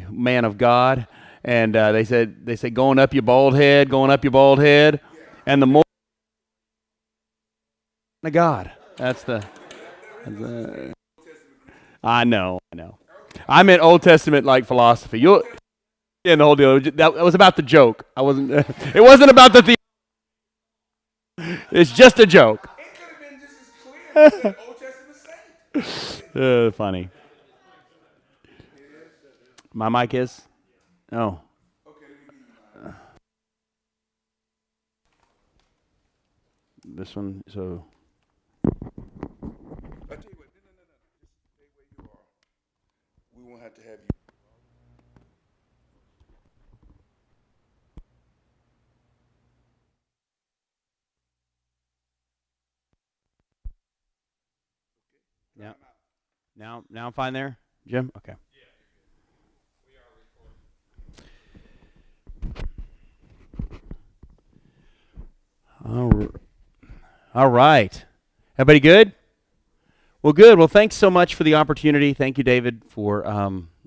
man of God, and they said going up your bald head, going up your bald head, and the more of God. That's the I know, I know. I meant Old Testament like philosophy. You'll and the whole deal. That was about the joke. I wasn't. It wasn't about the. It's just a joke. It could have been just as clear as the Old Testament said. Funny. My mic is. Oh. Okay, let me give you mine. This one. So. I tell you what, no. Just stay where you are. We won't have to have you. Yeah. Now I'm fine there, Jim. Okay. All right. Everybody good? Well, good. Well, thanks so much for the opportunity. Thank you, David, for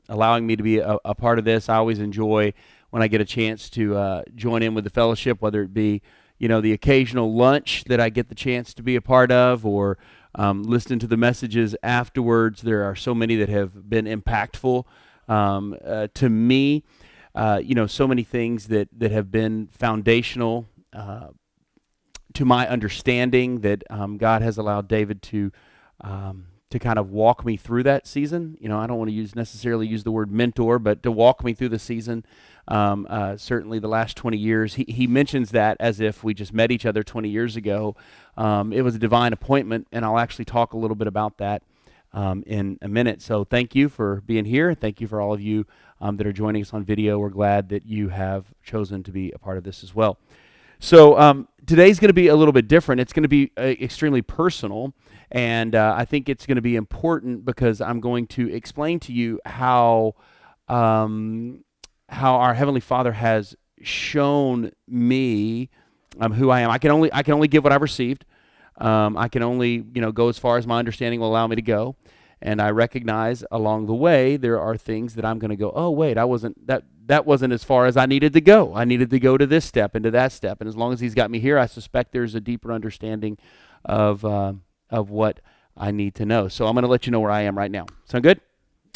allowing me to be a part of this. I always enjoy when I get a chance to join in with the fellowship, whether it be, the occasional lunch that I get the chance to be a part of, or listening to the messages afterwards. There are so many that have been impactful to me. So many things that have been foundational to my understanding that God has allowed David to kind of walk me through that season. I don't want to necessarily use the word mentor, but to walk me through the season. Certainly the last 20 years, he mentions that as if we just met each other 20 years ago. It was a divine appointment, and I'll actually talk a little bit about that in a minute. So thank you for being here. Thank you for all of you that are joining us on video. We're glad that you have chosen to be a part of this as well. So today's going to be a little bit different. It's going to be extremely personal, and I think it's going to be important because I'm going to explain to you how our Heavenly Father has shown me who I am. I can only give what I've received. I can only go as far as my understanding will allow me to go. And I recognize along the way there are things that I'm going to go, oh wait, that wasn't as far as I needed to go. I needed to go to this step and to that step. And as long as He's got me here, I suspect there's a deeper understanding of what I need to know. So I'm going to let you know where I am right now. Sound good?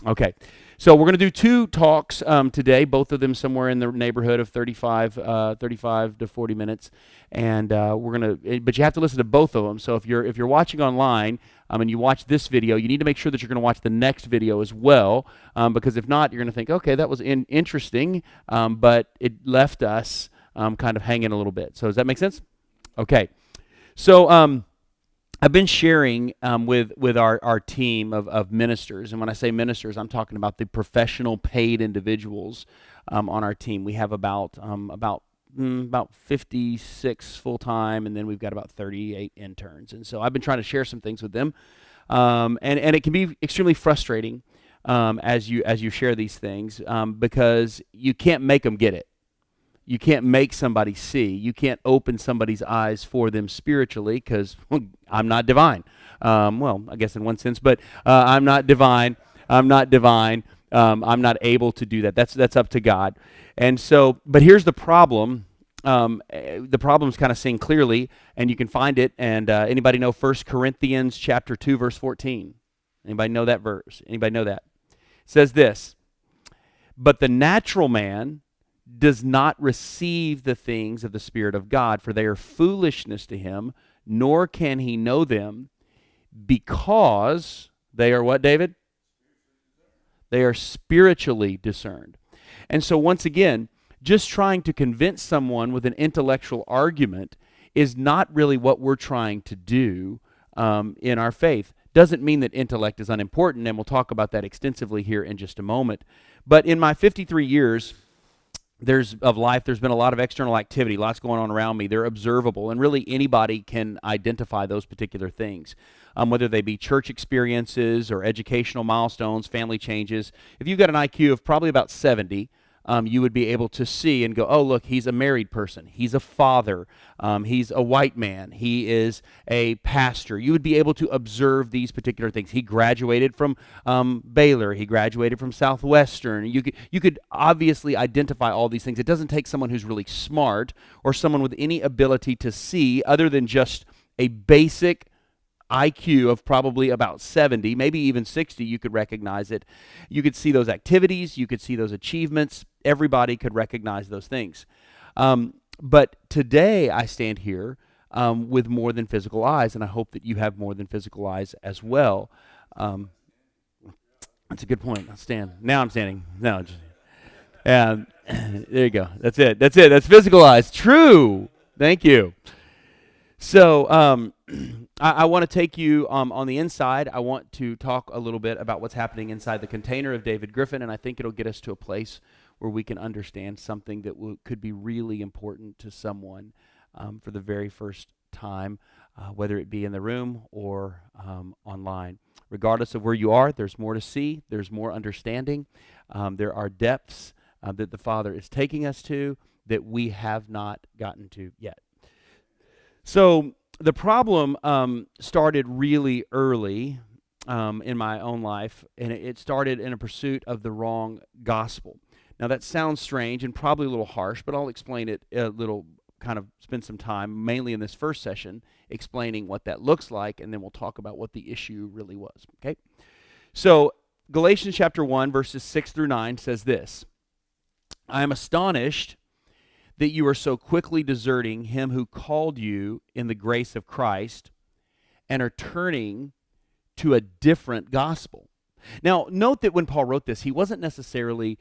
Okay. So we're going to do two talks today, both of them somewhere in the neighborhood of 35 to 40 minutes, and but you have to listen to both of them. So if you're watching online and you watch this video, you need to make sure that you're going to watch the next video as well, because if not, you're going to think, okay, that was interesting, but it left us kind of hanging a little bit. So does that make sense? Okay. So I've been sharing with our team of ministers, and when I say ministers, I'm talking about the professional paid individuals on our team. We have about 56 full-time, and then we've got about 38 interns. And so I've been trying to share some things with them, and it can be extremely frustrating as you share these things because you can't make them get it. You can't make somebody see. You can't open somebody's eyes for them spiritually because I'm not divine. Well, I guess in one sense, but I'm not divine. I'm not divine. I'm not able to do that. That's up to God. And so, but here's the problem. The problem is kind of seen clearly, and you can find it. And anybody know 1 Corinthians chapter 2, verse 14? Anybody know that verse? Anybody know that? It says this, but the natural man does not receive the things of the Spirit of God, for they are foolishness to him, nor can he know them, because they are what, David? They are spiritually discerned. And so once again, just trying to convince someone with an intellectual argument is not really what we're trying to do in our faith. Doesn't mean that intellect is unimportant, and we'll talk about that extensively here in just a moment. But in my 53 years of life, there's been a lot of external activity, lots going on around me. They're observable, and really anybody can identify those particular things, whether they be church experiences or educational milestones, family changes. If you've got an IQ of probably about 70, you would be able to see and go, oh, look, he's a married person. He's a father. He's a white man. He is a pastor. You would be able to observe these particular things. He graduated from Baylor. He graduated from Southwestern. You could obviously identify all these things. It doesn't take someone who's really smart or someone with any ability to see other than just a basic IQ of probably about 70, maybe even 60, you could recognize it. You could see those activities. You could see those achievements. Everybody could recognize those things. But today I stand here with more than physical eyes, and I hope that you have more than physical eyes as well. That's a good point. I'll stand. Now I'm standing. No, there you go. That's it. That's physical eyes. True. Thank you. So I want to take you on the inside. I want to talk a little bit about what's happening inside the container of David Griffin, and I think it'll get us to a place where we can understand something that could be really important to someone for the very first time, whether it be in the room or online. Regardless of where you are, there's more to see. There's more understanding. There are depths that the Father is taking us to that we have not gotten to yet. So the problem started really early in my own life, and it started in a pursuit of the wrong gospel. Now that sounds strange and probably a little harsh, but I'll explain it a little, kind of spend some time, mainly in this first session, explaining what that looks like, and then we'll talk about what the issue really was, okay? So Galatians chapter 1, verses 6 through 9 says this: I am astonished that you are so quickly deserting him who called you in the grace of Christ and are turning to a different gospel. Now, note that when Paul wrote this, he wasn't necessarily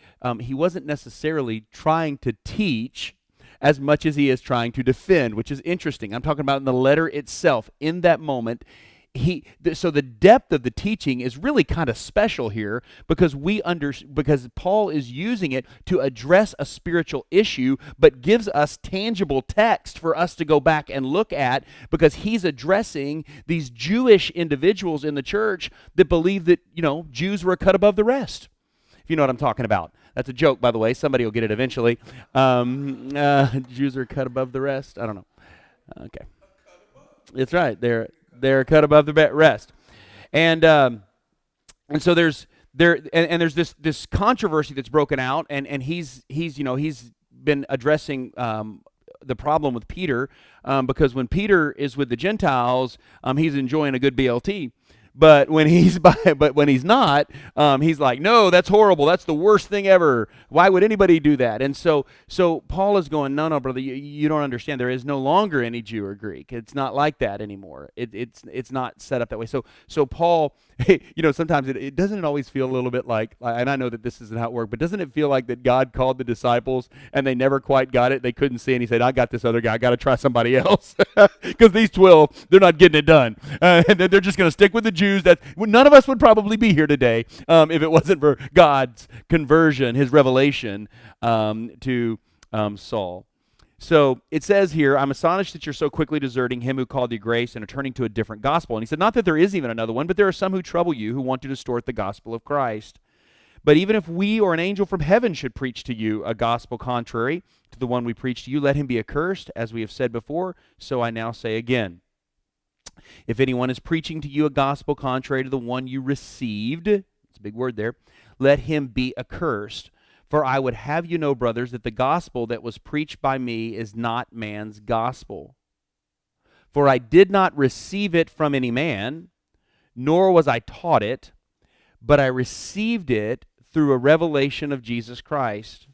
trying to teach as much as he is trying to defend, which is interesting. I'm talking about in the letter itself. In that moment, so the depth of the teaching is really kind of special here because because Paul is using it to address a spiritual issue, but gives us tangible text for us to go back and look at, because he's addressing these Jewish individuals in the church that believe that, Jews were a cut above the rest. If you know what I'm talking about. That's a joke, by the way. Somebody will get it eventually. Jews are cut above the rest. I don't know. Okay. That's right. They're cut above the rest, and so there's this controversy that's broken out, and he's been addressing the problem with Peter, because when Peter is with the Gentiles, he's enjoying a good BLT. But when he's not, he's like, no, that's horrible. That's the worst thing ever. Why would anybody do that? And so Paul is going, no, brother, you don't understand. There is no longer any Jew or Greek. It's not like that anymore. It's not set up that way. So Paul, sometimes it doesn't always feel a little bit like, and I know that this isn't how it worked, but doesn't it feel like that God called the disciples and they never quite got it? They couldn't see, and he said, I got this other guy. I got to try somebody else, because these 12, they're not getting it done, and they're just going to stick with the Jews. That none of us would probably be here today if it wasn't for God's conversion, his revelation to Saul. So it says here, I'm astonished that you're so quickly deserting him who called you grace and are turning to a different gospel. And he said, not that there is even another one, but there are some who trouble you, who want to distort the gospel of Christ. But even if we or an angel from heaven should preach to you a gospel contrary to the one we preach to you, let him be accursed, as we have said before, so I now say again. If anyone is preaching to you a gospel contrary to the one you received, it's a big word there, let him be accursed. For I would have you know, brothers, that the gospel that was preached by me is not man's gospel. For I did not receive it from any man, nor was I taught it, but I received it through a revelation of Jesus Christ.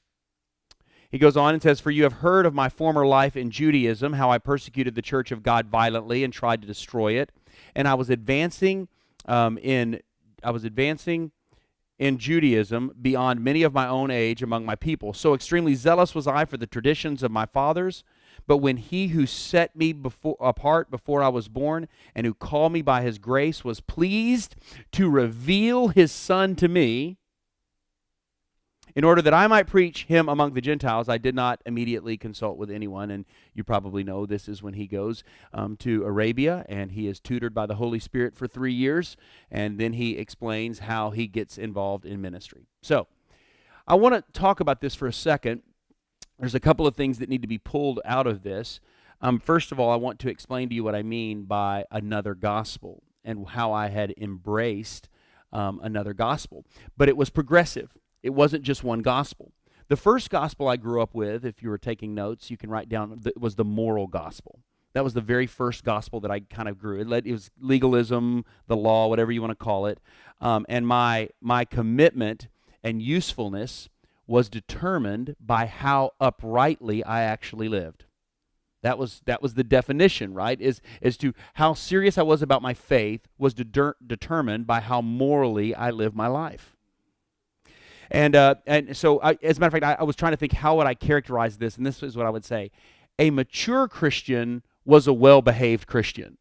He goes on and says, for you have heard of my former life in Judaism, how I persecuted the church of God violently and tried to destroy it. And I was advancing in Judaism beyond many of my own age among my people. So extremely zealous was I for the traditions of my fathers. But when he who set me apart before I was born and who called me by his grace was pleased to reveal his Son to me, in order that I might preach him among the Gentiles, I did not immediately consult with anyone. And you probably know this is when he goes to Arabia, and he is tutored by the Holy Spirit for 3 years. And then he explains how he gets involved in ministry. So I want to talk about this for a second. There's a couple of things that need to be pulled out of this. First of all, I want to explain to you what I mean by another gospel and how I had embraced another gospel. But it was progressive. It wasn't just one gospel. The first gospel I grew up with, if you were taking notes, you can write down, was the moral gospel. That was the very first gospel that I kind of grew. It was legalism, the law, whatever you want to call it. And my commitment and usefulness was determined by how uprightly I actually lived. That was the definition, right? As to how serious I was about my faith was determined by how morally I lived my life. And so, as a matter of fact, I was trying to think, how would I characterize this? And this is what I would say. A mature Christian was a well-behaved Christian.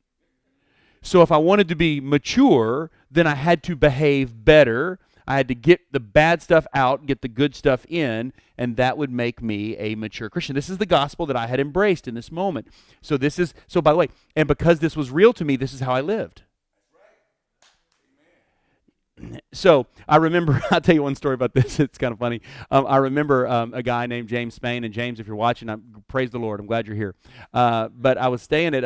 So if I wanted to be mature, then I had to behave better. I had to get the bad stuff out, get the good stuff in, and that would make me a mature Christian. This is the gospel that I had embraced in this moment. So by the way, and because this was real to me, this is how I lived. So I remember, I'll tell you one story about this. It's kind of funny. I remember a guy named James Spain, and James, if you're watching, praise the Lord. I'm glad you're here. But I was staying at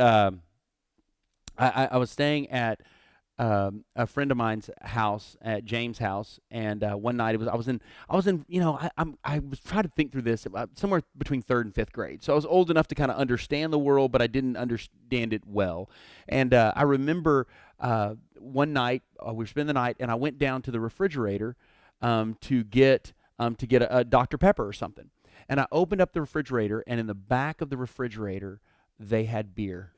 I was staying at a friend of mine's house, at James' house, and one night I was in I was trying to think through this somewhere between 3rd and 5th grade. So I was old enough to kind of understand the world, but I didn't understand it well. And I remember one night we were spending the night, and I went down to the refrigerator to get a Dr. Pepper or something. And I opened up the refrigerator, and in the back of the refrigerator they had beer.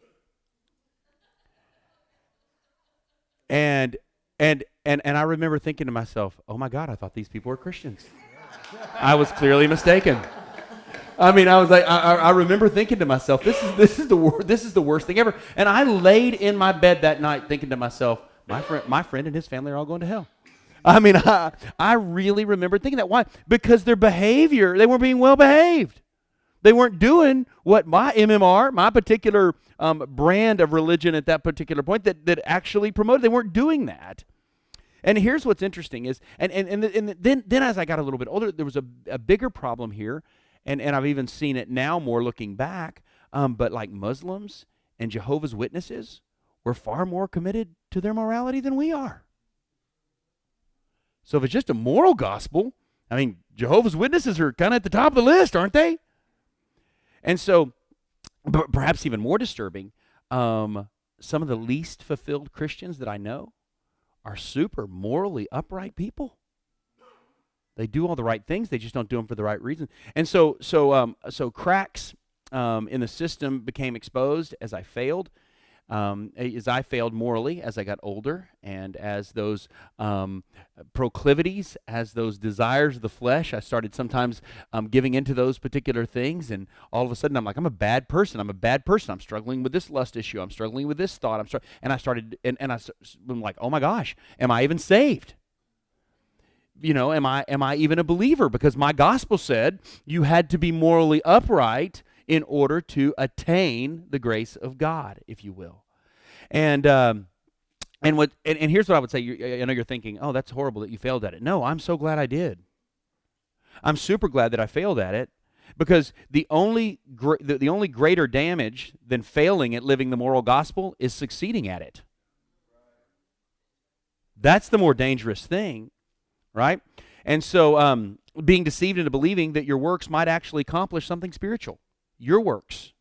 And I remember thinking to myself, oh my God, I thought these people were Christians. I was clearly mistaken. I mean, I was like, I remember thinking to myself, this is the worst thing ever. And I laid in my bed that night thinking to myself, my friend and his family are all going to hell. I mean, I really remember thinking that. Why? Because their behavior, they weren't being well behaved. They weren't doing what my MMR, my particular brand of religion at that particular point that actually promoted. They weren't doing that. And here's what's interesting is, and then as I got a little bit older, there was a bigger problem here, and I've even seen it now more looking back, but like Muslims and Jehovah's Witnesses were far more committed to their morality than we are. So if it's just a moral gospel, I mean, Jehovah's Witnesses are kind of at the top of the list, aren't they? And so, perhaps even more disturbing, some of the least fulfilled Christians that I know are super morally upright people. They do all the right things, they just don't do them for the right reason. And so cracks in the system became exposed as I failed. As I failed morally as I got older, and as those proclivities, as those desires of the flesh, I started sometimes giving into those particular things, and all of a sudden I'm like, I'm a bad person. I'm struggling with this lust issue. I'm struggling with this thought. I'm like, oh my gosh, am I even saved? You know, am I even a believer? Because my gospel said you had to be morally upright in order to attain the grace of God, if you will. And here's what I would say. I know you're thinking, oh, that's horrible that you failed at it. No, I'm so glad I did. I'm super glad that I failed at it, because the only greater damage than failing at living the moral gospel is succeeding at it. That's the more dangerous thing, right? And so being deceived into believing that your works might actually accomplish something spiritual. Your works.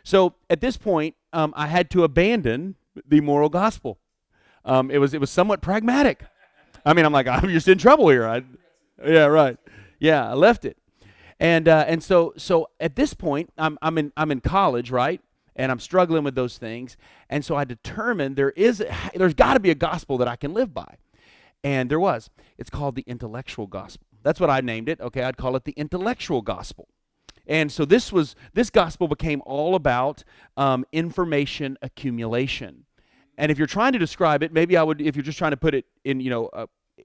So at this point, I had to abandon the moral gospel. It was somewhat pragmatic. I mean, I'm like, I'm just in trouble here. Yeah, right. Yeah, I left it, and so at this point, I'm in college, right? And I'm struggling with those things, and so I determined there's got to be a gospel that I can live by, and there was. It's called the intellectual gospel. That's what I named it. Okay, I'd call it the intellectual gospel. And so this gospel became all about information accumulation. And if you're trying to describe it, maybe I would, if you're just trying to put it in,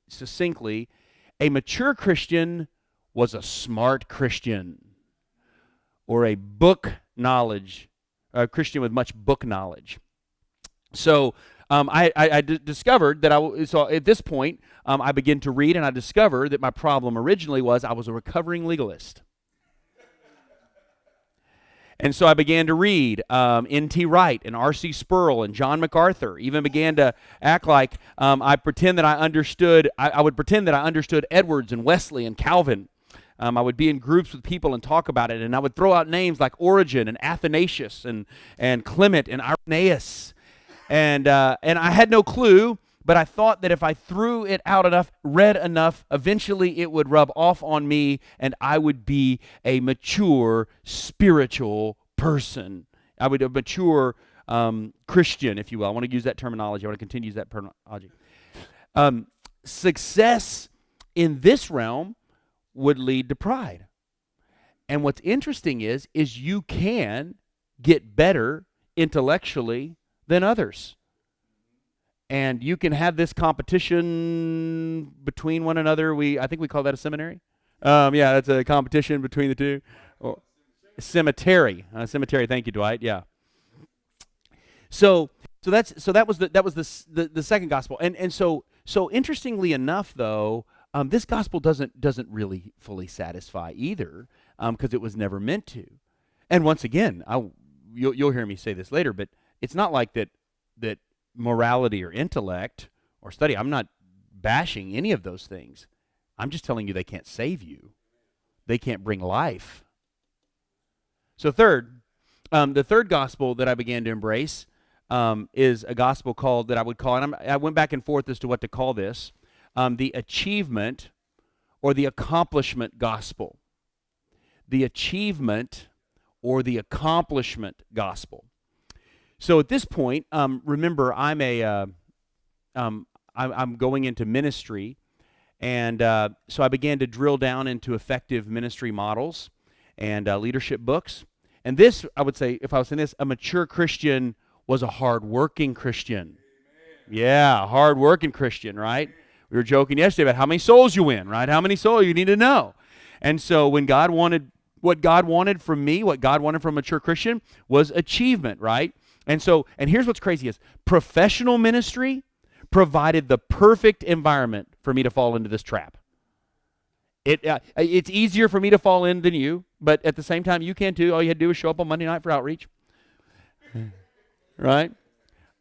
succinctly, a mature Christian was a smart Christian, or a Christian with much book knowledge. So discovered that so at this point, I began to read, and I discovered that my problem originally was I was a recovering legalist. And so I began to read N.T. Wright and R.C. Sproul and John MacArthur. Even began to act like I pretend that I understood. I would pretend that I understood Edwards and Wesley and Calvin. I would be in groups with people and talk about it, and I would throw out names like Origen and Athanasius and Clement and Irenaeus, and I had no clue. But I thought that if I threw it out enough, read enough, eventually it would rub off on me and I would be a mature spiritual person. I would be a mature Christian, if you will. I want to use that terminology. I want to continue to use that terminology. Success in this realm would lead to pride. And what's interesting is you can get better intellectually than others. And you can have this competition between one another. I think we call that a seminary. Yeah, that's a competition between the two. Cemetery. Cemetery. Thank you, Dwight. Yeah. So that was the second gospel. And so interestingly enough, though, this gospel doesn't really fully satisfy either, because it was never meant to. And once again, you'll hear me say this later, but it's not like that morality or intellect or study. I'm not bashing any of those things. I'm just telling you they can't save you. They can't bring life. So the third gospel that I began to embrace is a gospel that I would call, and I went back and forth as to what to call this, the achievement or the accomplishment gospel. The achievement or the accomplishment gospel. So at this point, remember, I'm going into ministry, and so I began to drill down into effective ministry models and leadership books. And this, I would say, if I was saying this, a mature Christian was a hard-working Christian. Amen. Yeah, a hard-working Christian, right? We were joking yesterday about how many souls you win, right? How many souls you need to know. And so when what God wanted from me, what God wanted from a mature Christian was achievement, right? And here's what's crazy is professional ministry provided the perfect environment for me to fall into this trap. It's easier for me to fall in than you, but at the same time, you can too. All you had to do was show up on Monday night for outreach, right?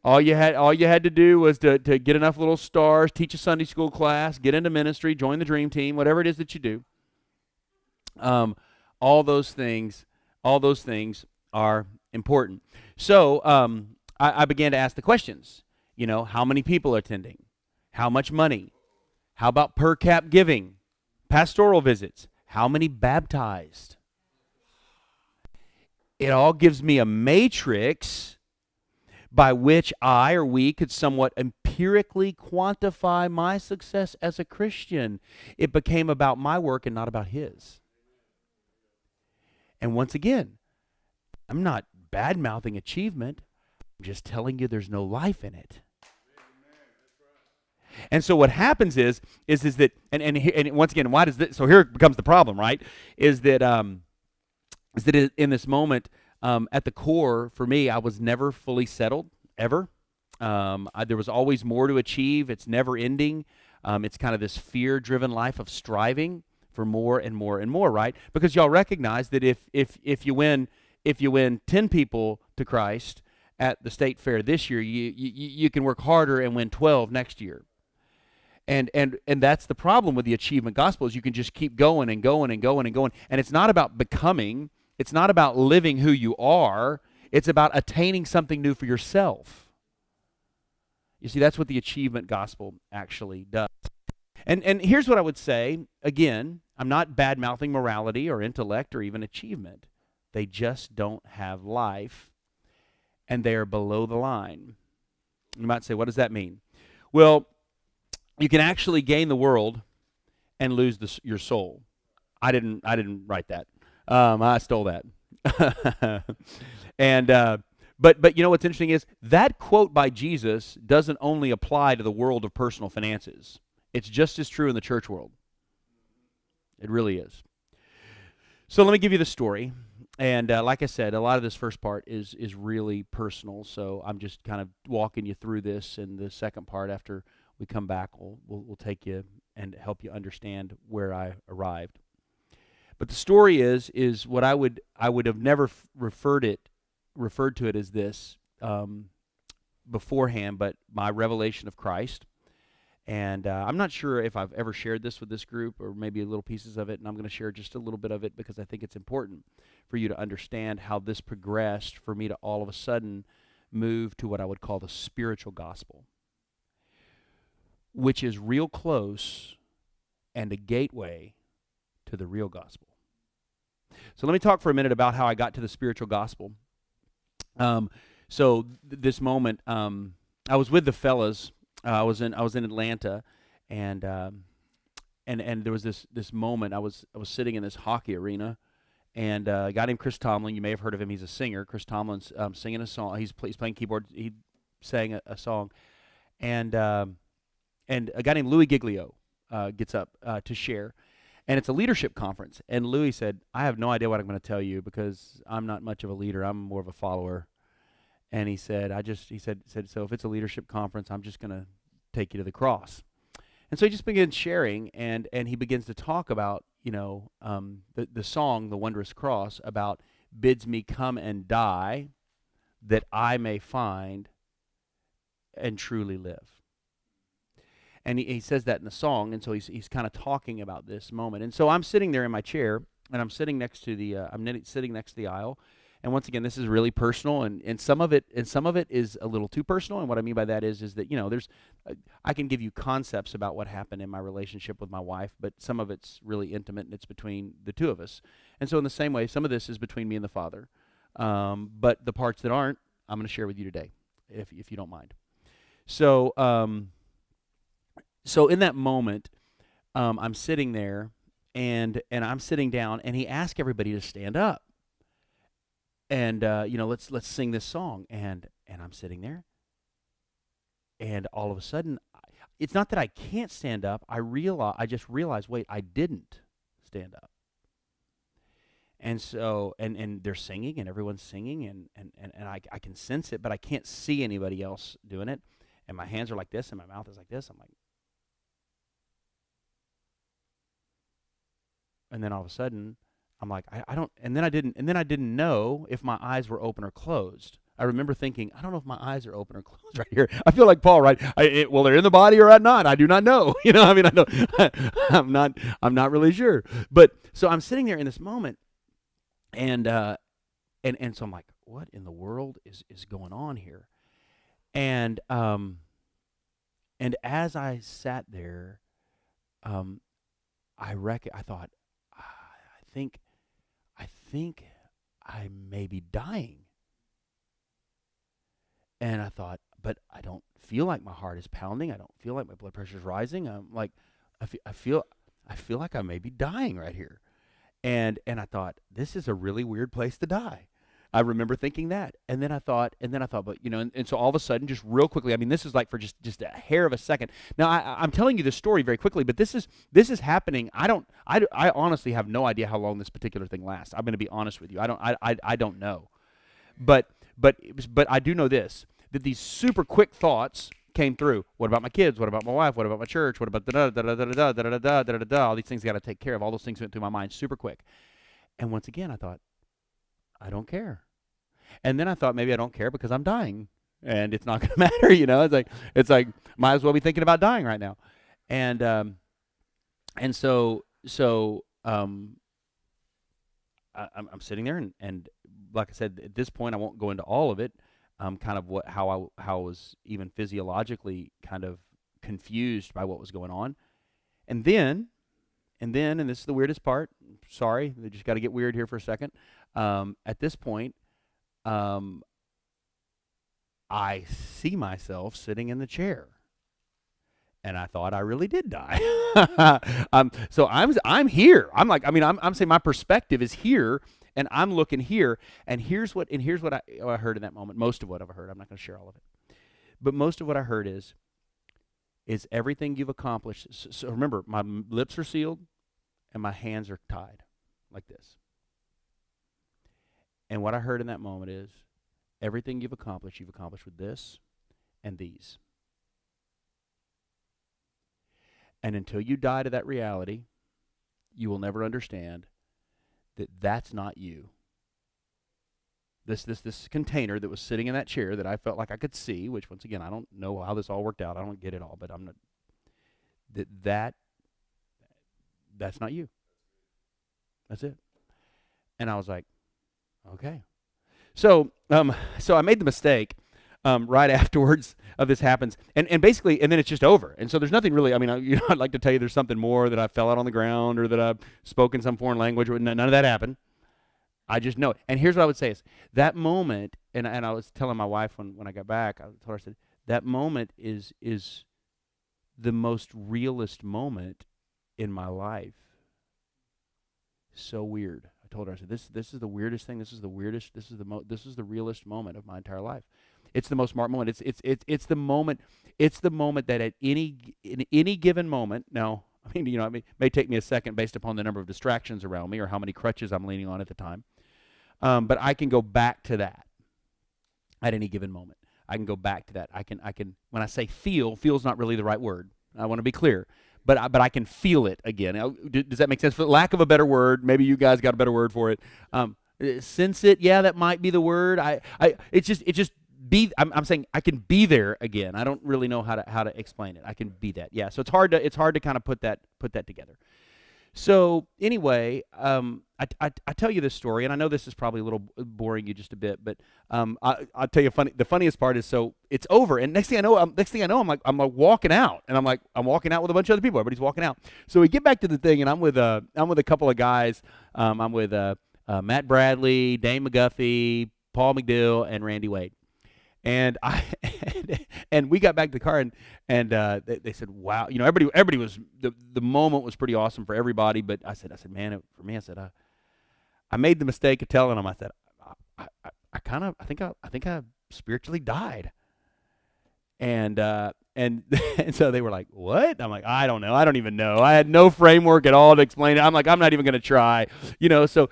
All you had to do was to get enough little stars, teach a Sunday school class, get into ministry, join the dream team, whatever it is that you do. All those things are important. So I began to ask the questions. How many people are attending? How much money? How about per cap giving? Pastoral visits? How many baptized? It all gives me a matrix by which I or we could somewhat empirically quantify my success as a Christian. It became about my work and not about his. And once again, I'm not bad-mouthing achievement. I'm just telling you there's no life in it. And so what happens is that and once again, why does this? So here becomes the problem, right? Is that in this moment, at the core for me, I was never fully settled ever. There was always more to achieve. It's never ending. It's kind of this fear-driven life of striving for more and more and more, right? Because y'all recognize that if you win 10 people to Christ at the state fair this year, you can work harder and win 12 next year. And that's the problem with the achievement gospel is you can just keep going and going and going and going. And it's not about becoming. It's not about living who you are. It's about attaining something new for yourself. You see, that's what the achievement gospel actually does. And here's what I would say. Again, I'm not bad-mouthing morality or intellect or even achievement. They just don't have life, and they are below the line. You might say, what does that mean? Well, you can actually gain the world and lose your soul. I didn't write that. I stole that. But you know what's interesting is that quote by Jesus doesn't only apply to the world of personal finances. It's just as true in the church world. It really is. So let me give you the story. And like I said, a lot of this first part is really personal. So I'm just kind of walking you through this, and the second part, after we come back, we'll take you and help you understand where I arrived. But the story is what I would have never referred to it as this beforehand, but my revelation of Christ. And I'm not sure if I've ever shared this with this group, or maybe little pieces of it, and I'm going to share just a little bit of it because I think it's important for you to understand how this progressed for me to all of a sudden move to what I would call the spiritual gospel, which is real close and a gateway to the real gospel. So let me talk for a minute about how I got to the spiritual gospel. This moment, I was with the fellas. I was in Atlanta, and there was this moment. I was sitting in this hockey arena, and a guy named Chris Tomlin. You may have heard of him. He's a singer. Chris Tomlin's singing a song. He's playing keyboard. He sang a song, and a guy named Louis Giglio gets up to share. And it's a leadership conference. And Louis said, I have no idea what I'm going to tell you because I'm not much of a leader. I'm more of a follower. And he said, so if it's a leadership conference, I'm just going to take you to the cross. And so he just begins sharing, and he begins to talk about, the song, The Wondrous Cross, about bids me come and die that I may find and truly live. And he says that in the song, and so he's kind of talking about this moment. And so I'm sitting there in my chair, and I'm sitting next to the aisle. And once again, this is really personal, and some of it is a little too personal. And what I mean by that is that there's I can give you concepts about what happened in my relationship with my wife, but some of it's really intimate, and it's between the two of us. And so in the same way, some of this is between me and the Father. But the parts that aren't, I'm going to share with you today, if you don't mind. So in that moment, I'm sitting there, and I'm sitting down, and he asked everybody to stand up. And let's sing this song, and I'm sitting there, and all of a sudden, it's not that I can't stand up. I just realized, wait, I didn't stand up. And so and they're singing, and everyone's singing, and I can sense it, but I can't see anybody else doing it. And my hands are like this, and my mouth is like this. I'm like, and then all of a sudden, I'm like, I don't, and then I didn't know if my eyes were open or closed. I remember thinking, I don't know if my eyes are open or closed right here. I feel like Paul, right? Well, they're in the body or not. I do not know. I don't, I'm not really sure. But so I'm sitting there in this moment, and so I'm like, what in the world is going on here? And as I sat there, I thought, I think I may be dying. And I thought, but I don't feel like my heart is pounding. I don't feel like my blood pressure is rising. I'm like, I feel like I may be dying right here. And I thought, this is a really weird place to die. I remember thinking that. And then I thought, but, and so all of a sudden, just real quickly, I mean, this is like for just a hair of a second. Now, I'm telling you this story very quickly, but this is happening. I honestly have no idea how long this particular thing lasts. I'm going to be honest with you. I don't know. But I do know this, that these super quick thoughts came through. What about my kids? What about my wife? What about my church? What about da-da-da-da-da-da-da-da-da-da-da-da? All these things got to take care of. All those things went through my mind super quick. And once again, I thought, I don't care. And then I thought, maybe I don't care because I'm dying, and it's not going to matter. It's like might as well be thinking about dying right now. And so I'm sitting there, and like I said, at this point, I won't go into all of it. Kind of how I was even physiologically kind of confused by what was going on, and then this is the weirdest part. Sorry, we just got to get weird here for a second. At this point, I see myself sitting in the chair, and I thought I really did die. So I'm here. I'm saying my perspective is here, and I'm looking here, and here's what I heard in that moment. Most of what I've heard. I'm not going to share all of it, but most of what I heard is everything you've accomplished. So remember, my lips are sealed, and my hands are tied like this. And what I heard in that moment is, everything you've accomplished with this and these. And until you die to that reality, you will never understand that that's not you. This container that was sitting in that chair that I felt like I could see, which once again, I don't know how this all worked out. I don't get it all, but I'm not, that's not you. That's it. And I was like, okay. So I made the mistake right afterwards of this happens, and basically, and then it's just over. And so there's nothing really. I mean, I'd like to tell you there's something more, that I fell out on the ground or that I spoke in some foreign language. None of that happened. I just know it. And here's what I would say is that moment, and I was telling my wife when I got back, I told her, I said, that moment is the most realist moment in my life. So weird. I told her, I said, this is the weirdest thing. This is the realest moment of my entire life. It's the most marked moment. It's the moment. It's the moment that in any given moment. Now, I mean, it may take me a second based upon the number of distractions around me or how many crutches I'm leaning on at the time. But I can go back to that at any given moment. I can go back to that. I can. When I say feel's not really the right word. I want to be clear. But I can feel it again. Does that make sense? For lack of a better word, maybe you guys got a better word for it. Sense it. Yeah, that might be the word. It's just be. I'm saying I can be there again. I don't really know how to explain it. I can be that. Yeah. So it's hard to kind of put that together. So anyway, I tell you this story, and I know this is probably a little boring you just a bit, but I'll tell you the funniest part is, so it's over, and next thing I know, I'm like walking out, and I'm walking out with a bunch of other people. Everybody's walking out. So we get back to the thing, and I'm with a couple of guys. I'm with Matt Bradley, Dane McGuffey, Paul McDill, and Randy Wade. And and we got back to the car, and they said, "Wow, everybody was the moment was pretty awesome for everybody." But I said, man, for me, I said, I made the mistake of telling them. I said, I think I spiritually died, and so they were like, "What?" I'm like, "I don't know. I don't even know. I had no framework at all to explain it." I'm like, "I'm not even going to try." So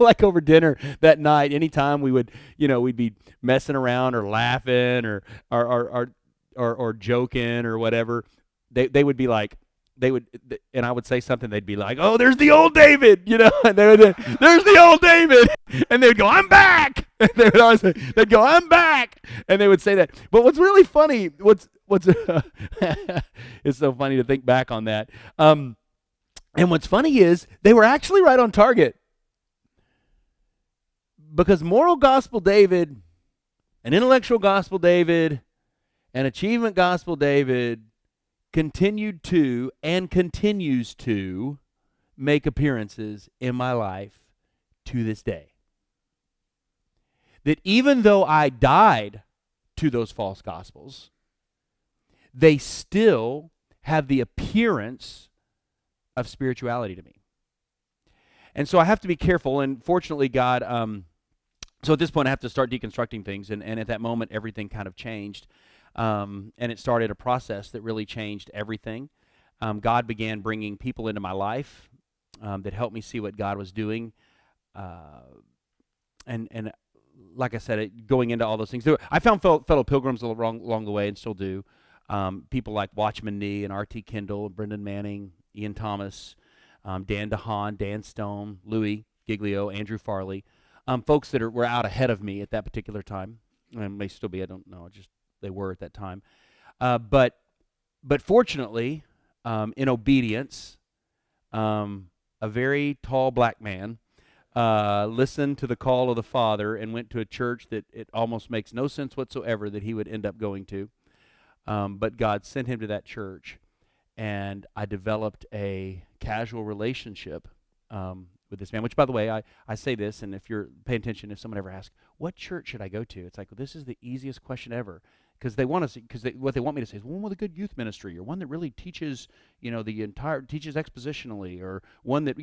like over dinner that night, anytime we would, we'd be messing around or laughing or joking or whatever, they would be like, and I would say something, they'd be like, "Oh, there's the old David," and there's the old David, and they'd go, "I'm back." And they'd go, "I'm back," and they would say that. But what's really funny, it's so funny to think back on that. And what's funny is they were actually right on target, because moral gospel David, and intellectual gospel David, and achievement gospel David continued to and continues to make appearances in my life to this day. That even though I died to those false gospels, they still have the appearance of spirituality to me. And so I have to be careful, and fortunately God, so at this point I have to start deconstructing things, and at that moment everything kind of changed. And it started a process that really changed everything. God began bringing people into my life that helped me see what God was doing. And like I said, going into all those things, I found fellow pilgrims along the way, and still do. People like Watchman Nee and R.T. Kendall, Brendan Manning, Ian Thomas, Dan DeHaan, Dan Stone, Louis Giglio, Andrew Farley, folks that were out ahead of me at that particular time, and may still be. I don't know. They were at that time. But fortunately, in obedience, a very tall black man listened to the call of the Father and went to a church that it almost makes no sense whatsoever that he would end up going to. But God sent him to that church, and I developed a casual relationship with this man, which, by the way, I say this, and if you're paying attention, if someone ever asks, what church should I go to? It's like, well, this is the easiest question ever, because what they want me to say is one with a good youth ministry, or one that really teaches, teaches expositionally, or one that,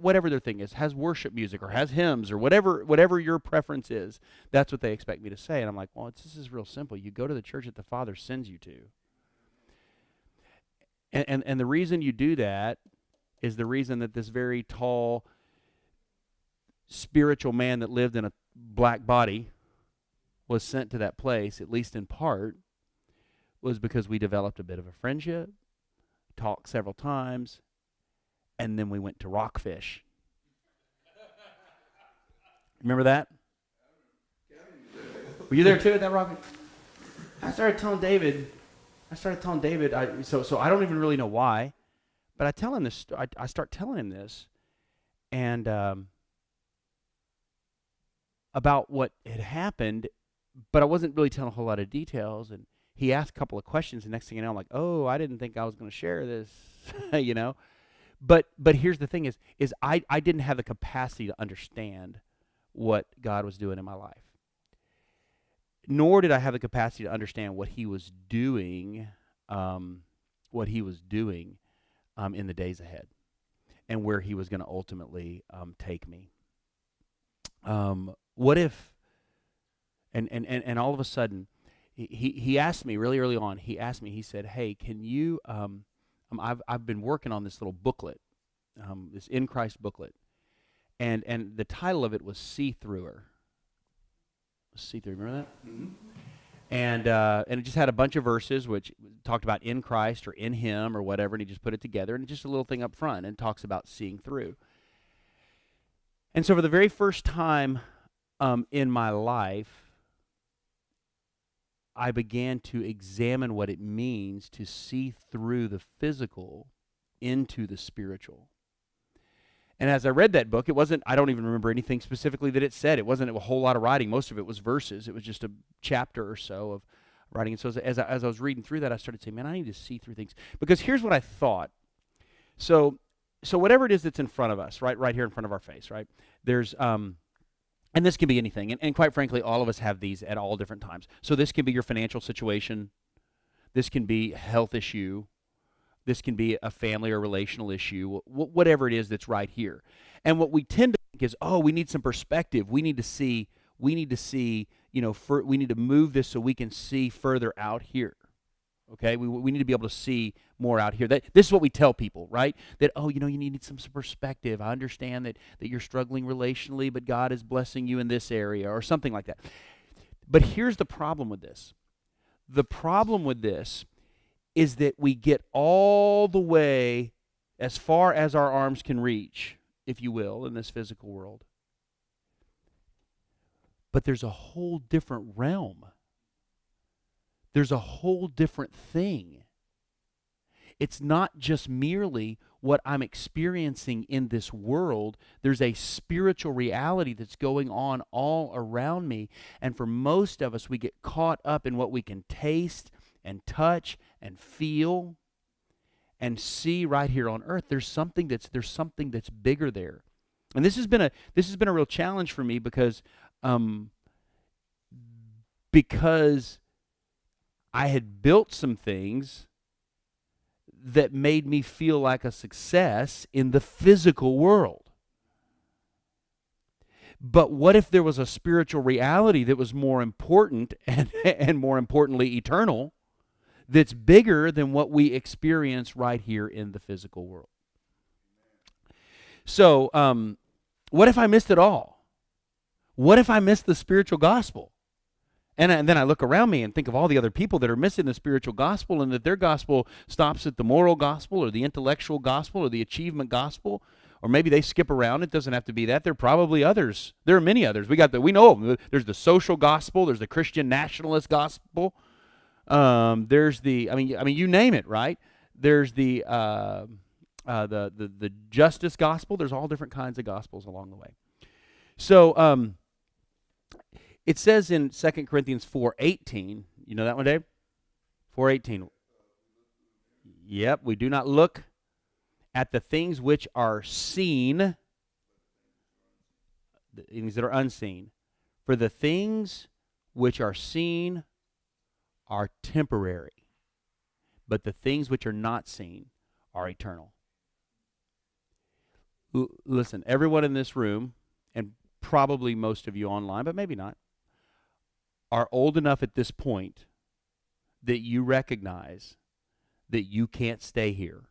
whatever their thing is, has worship music, or has hymns, or whatever your preference is. That's what they expect me to say. And I'm like, well, this is real simple. You go to the church that the Father sends you to. And the reason you do that is the reason that this very tall, spiritual man that lived in a black body was sent to that place, at least in part, was because we developed a bit of a friendship, talked several times, and then we went to Rockfish. Remember that? Were you there too at that Rockfish? I started telling David, so I don't even really know why, but I tell him this. I start telling him this, and about what had happened, but I wasn't really telling a whole lot of details. And he asked a couple of questions, and next thing you know, I'm like, oh, I didn't think I was going to share this, you know. But here's the thing: is I didn't have the capacity to understand what God was doing in my life. Nor did I have the capacity to understand what he was doing, in the days ahead, and where he was going to ultimately take me. What if, and all of a sudden, he asked me really early on. He said, "Hey, can you? I've been working on this little booklet, this In Christ booklet, and the title of it was See-Througher." See-through, remember that? Mm-hmm. And it just had a bunch of verses which talked about in Christ or in Him or whatever, and he just put it together, and just a little thing up front, and talks about seeing through. And so for the very first time in my life, I began to examine what it means to see through the physical into the spiritual. And as I read that book, I don't even remember anything specifically that it said. It wasn't a whole lot of writing. Most of it was verses. It was just a chapter or so of writing. And so as I was reading through that, I started saying, man, I need to see through things. Because here's what I thought. So whatever it is that's in front of us, right here in front of our face, right? There's, and this can be anything. And quite frankly, all of us have these at all different times. So this can be your financial situation. This can be a health issue. This can be a family or relational issue, whatever it is that's right here. And what we tend to think is, oh, we need some perspective. We need to see, we need to move this so we can see further out here. Okay, we need to be able to see more out here. This is what we tell people, right? That, oh, you need some perspective. I understand that you're struggling relationally, but God is blessing you in this area or something like that. But here's the problem with this. The problem with this is that we get all the way as far as our arms can reach, if you will, in this physical world. But there's a whole different realm. There's a whole different thing. It's not just merely what I'm experiencing in this world. There's a spiritual reality that's going on all around me. And for most of us, we get caught up in what we can taste and touch and feel and see right here on earth. There's something that's bigger there. And this has been a real challenge for me because I had built some things that made me feel like a success in the physical world. But what if there was a spiritual reality that was more important and more importantly eternal, that's bigger than what we experience right here in the physical world? So, what if I missed it all? What if I missed the spiritual gospel? And then I look around me and think of all the other people that are missing the spiritual gospel, and that their gospel stops at the moral gospel or the intellectual gospel or the achievement gospel, or maybe they skip around. It doesn't have to be that. There are probably others. There are many others. We know of them. There's the social gospel. There's the Christian nationalist gospel. There's the you name it, right? There's the justice gospel. There's all different kinds of gospels along the way. So it says in 2 Corinthians 4:18, you know that one, Dave? 4:18. Yep, we do not look at the things which are seen, the things that are unseen. For the things which are seen are temporary, but the things which are not seen are eternal. Listen, everyone in this room, and probably most of you online, but maybe not, are old enough at this point that you recognize that you can't stay here.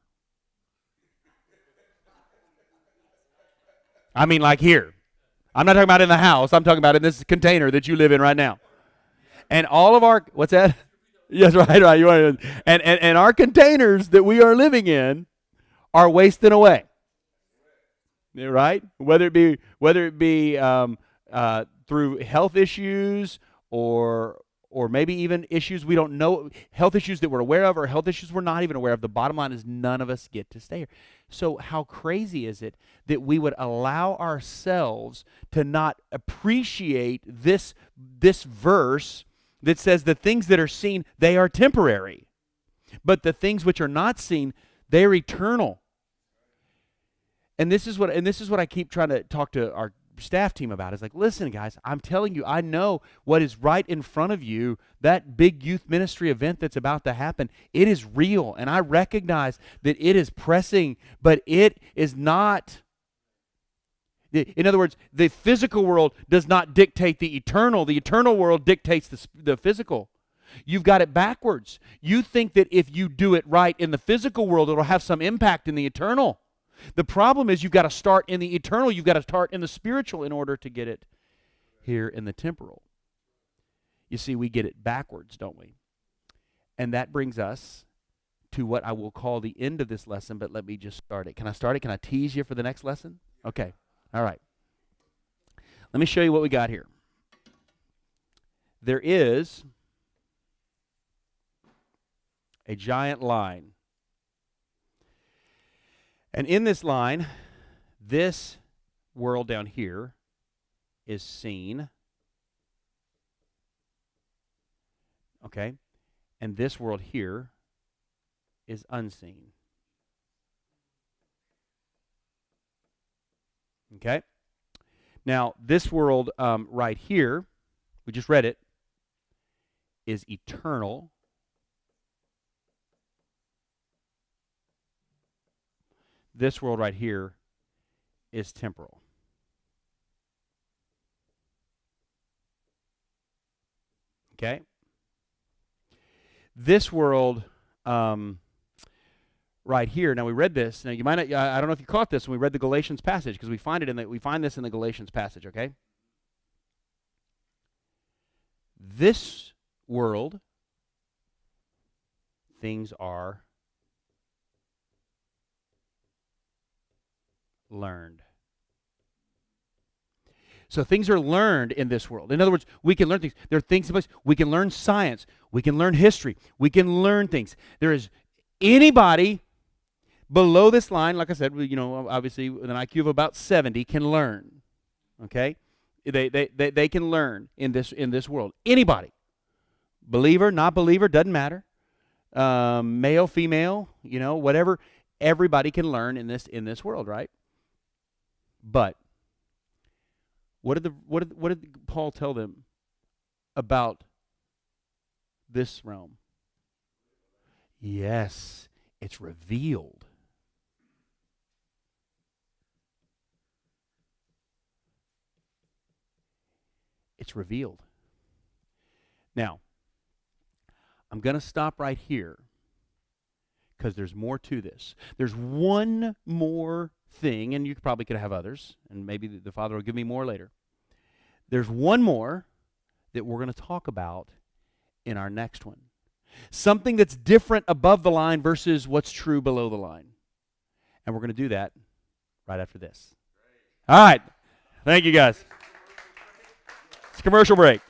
I mean, like here. I'm not talking about in the house. I'm talking about in this container that you live in right now. And all of our, what's that? Yes, right. You are, and our containers that we are living in are wasting away. Right? Whether it be through health issues or maybe even issues we don't know, health issues that we're aware of or health issues we're not even aware of. The bottom line is none of us get to stay here. So how crazy is it that we would allow ourselves to not appreciate this verse that says the things that are seen, they are temporary, but the things which are not seen, they're eternal. And this is what I keep trying to talk to our staff team about. Is like, listen, guys, I'm telling you, I know what is right in front of you, that big youth ministry event that's about to happen. It is real, and I recognize that it is pressing, but it is not. In other words, the physical world does not dictate the eternal. The eternal world dictates the physical. You've got it backwards. You think that if you do it right in the physical world, it'll have some impact in the eternal. The problem is you've got to start in the eternal. You've got to start in the spiritual in order to get it here in the temporal. You see, we get it backwards, don't we? And that brings us to what I will call the end of this lesson, but let me just start it. Can I start it? Can I tease you for the next lesson? Okay. All right. Let me show you what we got here. There is a giant line. And in this line, this world down here is seen. Okay? And this world here is unseen. Okay? Now, this world right here, we just read it, is eternal. This world right here is temporal. Okay? This world right here. Now we read this. Now you might not. I don't know if you caught this when we read the Galatians passage, because we find this in the Galatians passage. Okay. This world, things are learned. So things are learned in this world. In other words, we can learn things. There are things in place. We can learn science. We can learn history. We can learn things. There is anybody below this line, like I said, obviously with an IQ of about 70 can learn. Okay? They can learn in this world. Anybody. Believer, not believer, doesn't matter. Male, female, whatever. Everybody can learn in this world, right? But what did Paul tell them about this realm? Yes, it's revealed. It's revealed. Now, I'm going to stop right here because there's more to this. There's one more thing, and you probably could have others, and maybe the Father will give me more later. There's one more that we're going to talk about in our next one. Something that's different above the line versus what's true below the line. And we're going to do that right after this. All right. Thank you, guys. It's a commercial break.